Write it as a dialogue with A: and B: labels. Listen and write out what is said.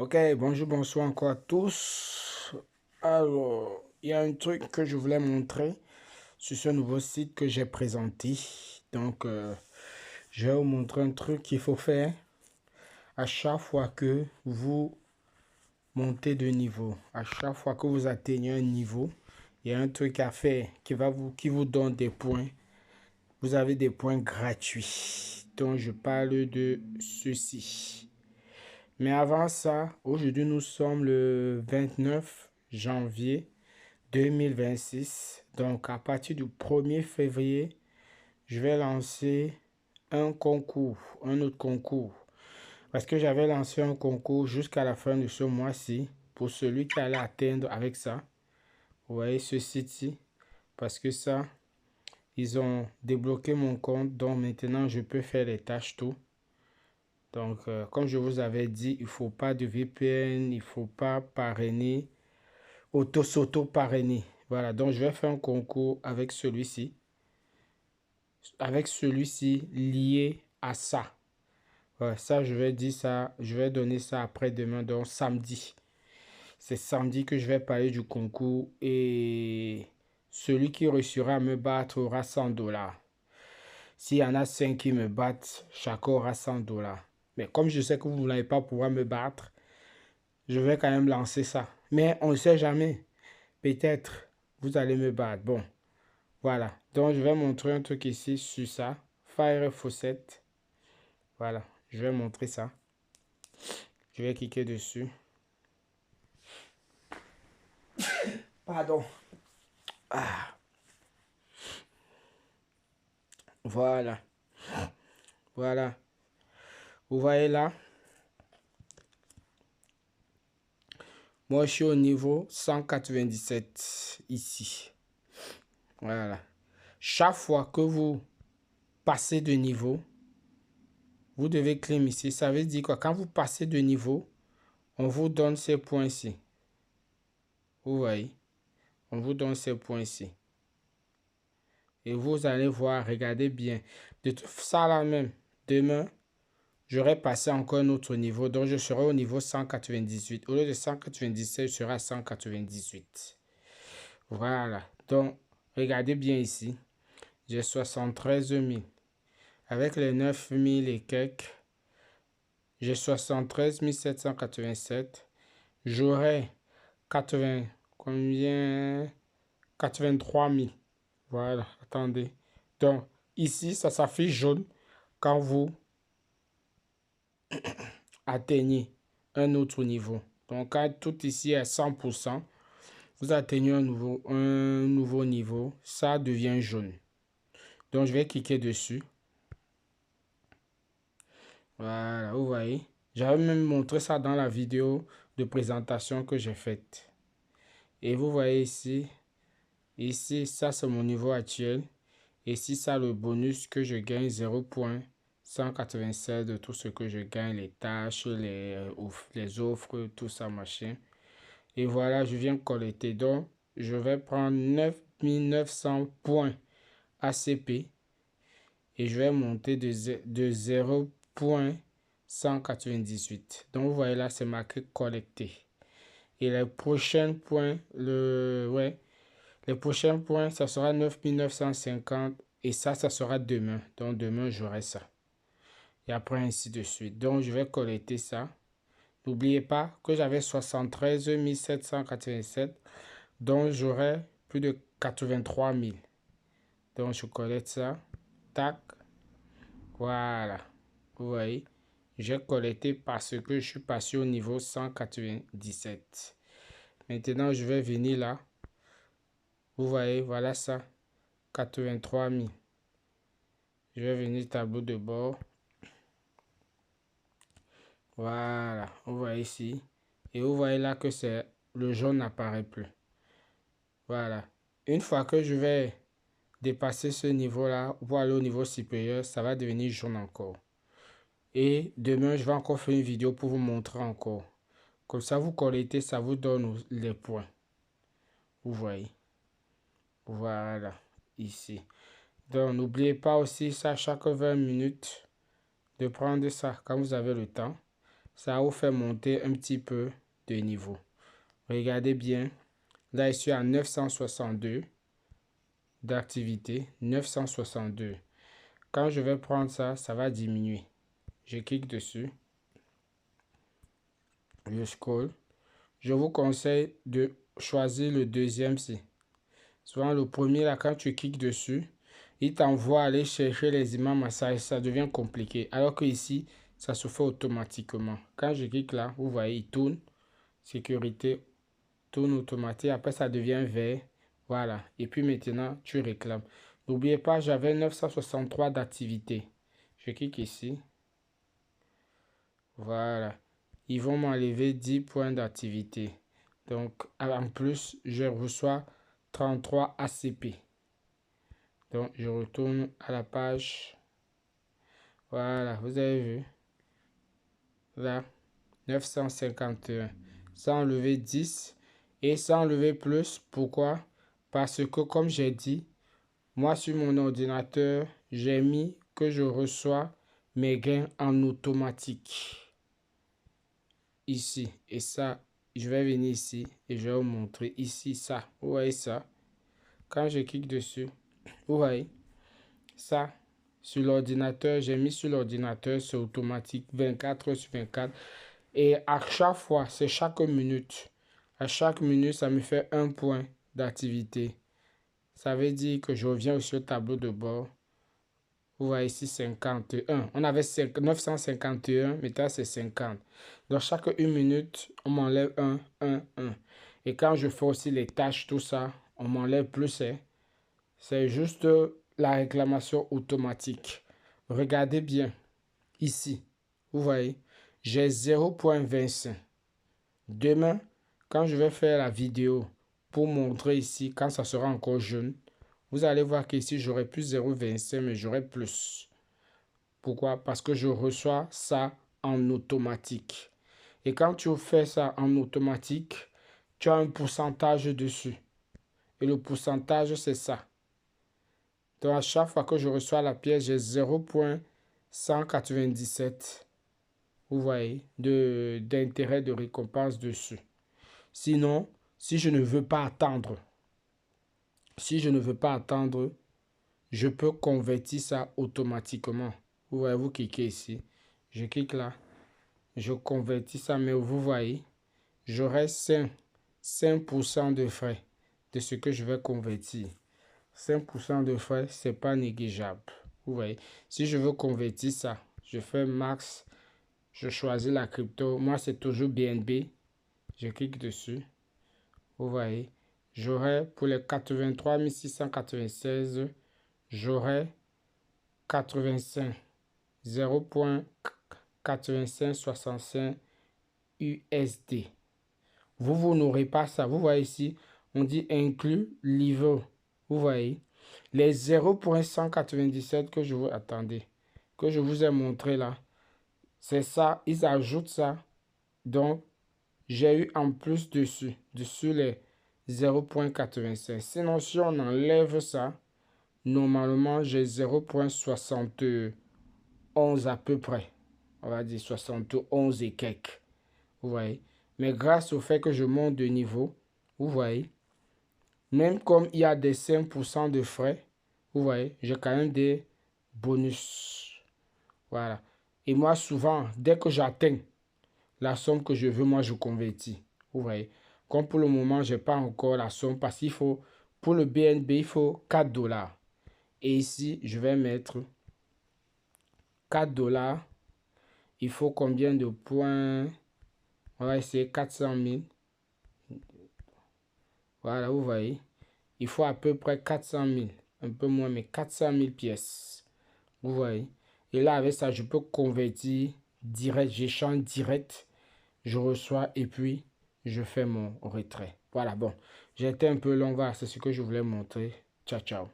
A: Ok, bonjour, bonsoir encore à tous. Alors, il y a un truc que je voulais montrer sur ce nouveau site que j'ai présenté. Donc, je vais vous montrer un truc qu'il faut faire à chaque fois que vous montez de niveau. À chaque fois que vous atteignez un niveau, il y a un truc à faire qui vous donne des points. Vous avez des points gratuits. Donc, je parle de ceci. Mais avant ça, aujourd'hui nous sommes le 29 janvier 2026. Donc à partir du 1er février, je vais lancer un concours, un autre concours. Parce que j'avais lancé un concours jusqu'à la fin de ce mois-ci pour celui qui allait atteindre avec ça. Vous voyez ce site-ci. Parce que ça, ils ont débloqué mon compte. Donc maintenant, je peux faire les tâches tout. Donc, comme je vous avais dit, il ne faut pas de VPN, il ne faut pas parrainer, s'auto-parrainer. Voilà, donc je vais faire un concours avec celui-ci. Avec celui-ci lié à ça. Ouais, ça, je vais dire ça, je vais donner ça après-demain, donc samedi. C'est samedi que je vais parler du concours et celui qui réussira à me battre aura 100 $. S'il y en a 5 qui me battent, chacun aura 100 $. Mais comme je sais que vous n'allez pas pouvoir me battre, je vais quand même lancer ça. Mais on ne sait jamais. Peut-être vous allez me battre. Bon, voilà. Donc, je vais montrer un truc ici sur ça. Fire Faucet. Voilà, je vais montrer ça. Je vais cliquer dessus. Pardon. Ah, voilà. Voilà. Vous voyez là? Moi, je suis au niveau 197 ici. Voilà. Chaque fois que vous passez de niveau, vous devez claim ici. Ça veut dire quoi? Quand vous passez de niveau, on vous donne ces points-ci. Vous voyez? On vous donne ces points-ci. Et vous allez voir, regardez bien. De ça là même, demain, j'aurai passé encore un autre niveau. Donc, je serai au niveau 198. Au lieu de 197, je serai à 198. Voilà. Donc, regardez bien ici. J'ai 73 000. Avec les 9 000 et quelques, j'ai 73 787. J'aurai 80, combien? 83 000. Voilà, attendez. Donc, ici, ça s'affiche jaune quand vous atteignez un autre niveau. Donc, quand tout ici est 100%, vous atteignez un nouveau niveau, ça devient jaune. Donc, je vais cliquer dessus. Voilà, vous voyez. J'avais même montré ça dans la vidéo de présentation que j'ai faite. Et vous voyez ici, ça c'est mon niveau actuel. Et ici, ça le bonus que je gagne 0,196 de tout ce que je gagne, les tâches, les offres, tout ça, machin. Et voilà, je viens collecter. Donc, je vais prendre 9900 points ACP et je vais monter de 0,198. Donc, vous voyez là, c'est marqué collecté. Et les prochains points, les prochains points, ça sera 9950 et ça sera demain. Donc, demain, j'aurai ça. Et après, ainsi de suite. Donc, je vais collecter ça. N'oubliez pas que j'avais 73 787. Donc, j'aurai plus de 83 000. Donc, je collecte ça. Tac. Voilà. Vous voyez. J'ai collecté parce que je suis passé au niveau 197. Maintenant, je vais venir là. Vous voyez, voilà ça. 83 000. Je vais venir tableau de bord. Voilà. Vous voyez ici. Et vous voyez là que c'est le jaune n'apparaît plus. Voilà. Une fois que je vais dépasser ce niveau-là, pour aller au niveau supérieur, ça va devenir jaune encore. Et demain, je vais encore faire une vidéo pour vous montrer encore. Comme ça, vous collectez, ça vous donne les points. Vous voyez. Voilà. Ici. Donc, n'oubliez pas aussi ça chaque 20 minutes de prendre ça quand vous avez le temps. ça vous fait monter un petit peu de niveau. Regardez bien. Là, je suis à 962 d'activité. 962. Quand je vais prendre ça, ça va diminuer. Je clique dessus. Je scroll. Je vous conseille de choisir le deuxième-ci. Souvent, le premier, là, quand tu cliques dessus, il t'envoie aller chercher les images, ça devient compliqué. Alors que ici, ça se fait automatiquement. Quand je clique là, vous voyez, il tourne. Sécurité, tourne automatique. Après, ça devient vert. Voilà. Et puis maintenant, tu réclames. N'oubliez pas, j'avais 963 d'activité. Je clique ici. Voilà. Ils vont m'enlever 10 points d'activité. Donc, en plus, je reçois 33 ACP. Donc, je retourne à la page. Voilà, vous avez vu. Là, 951. Ça enlever 10 et ça enlever plus. Pourquoi? Parce que, comme j'ai dit, moi, sur mon ordinateur, j'ai mis que je reçois mes gains en automatique. Ici. Et ça, je vais venir ici et je vais vous montrer ici ça. Vous voyez ça? Quand je clique dessus, vous voyez ça sur l'ordinateur. J'ai mis sur l'ordinateur, c'est automatique 24 heures sur 24. Et à chaque fois, c'est chaque minute. À chaque minute, ça me fait un point d'activité. Ça veut dire que je reviens sur le tableau de bord. Vous voyez ici 51. On avait 951, maintenant c'est 50. Donc chaque une minute, on m'enlève 1. Et quand je fais aussi les tâches, tout ça, on m'enlève plus. Hein. C'est juste la réclamation automatique. Regardez bien. Ici, vous voyez, j'ai 0.25. Demain, quand je vais faire la vidéo pour montrer ici, quand ça sera encore jaune, vous allez voir qu'ici, j'aurai plus 0.25, mais j'aurai plus. Pourquoi? Parce que je reçois ça en automatique. Et quand tu fais ça en automatique, tu as un pourcentage dessus. Et le pourcentage, c'est ça. Donc, à chaque fois que je reçois la pièce, j'ai 0.197, vous voyez, d'intérêt de récompense dessus. Sinon, si je ne veux pas attendre, je peux convertir ça automatiquement. Vous voyez, vous cliquez ici. Je clique là. Je convertis ça, mais vous voyez, j'aurai 5% de frais de ce que je vais convertir. 5% de frais, c'est pas négligeable. Vous voyez, si je veux convertir ça, je fais max, je choisis la crypto. Moi, c'est toujours BNB. Je clique dessus. Vous voyez, j'aurai pour les 83 696, j'aurai 85, 0.8565 USD. Vous n'aurez pas ça. Vous voyez ici, on dit inclus livre. Vous voyez, les 0.197 que je vous attendais, que je vous ai montré là, c'est ça, ils ajoutent ça. Donc, j'ai eu en plus dessus les 0.85. Sinon, si on enlève ça, normalement, j'ai 0.71 à peu près. On va dire 71 et quelques. Vous voyez. Mais grâce au fait que je monte de niveau, vous voyez, même comme il y a des 5% de frais, vous voyez, j'ai quand même des bonus. Voilà. Et moi, souvent, dès que j'atteins la somme que je veux, moi, je convertis. Vous voyez. Comme pour le moment, je n'ai pas encore la somme parce qu'il faut, pour le BNB, il faut 4 dollars. Et ici, je vais mettre 4 dollars. Il faut combien de points? On va essayer 400 000. Voilà, vous voyez. Il faut à peu près 400 000. Un peu moins, mais 400 000 pièces. Vous voyez. Et là, avec ça, je peux convertir direct. J'échange direct. Je reçois et puis je fais mon retrait. Voilà, bon. J'ai été un peu long. Voilà, c'est ce que je voulais montrer. Ciao, ciao.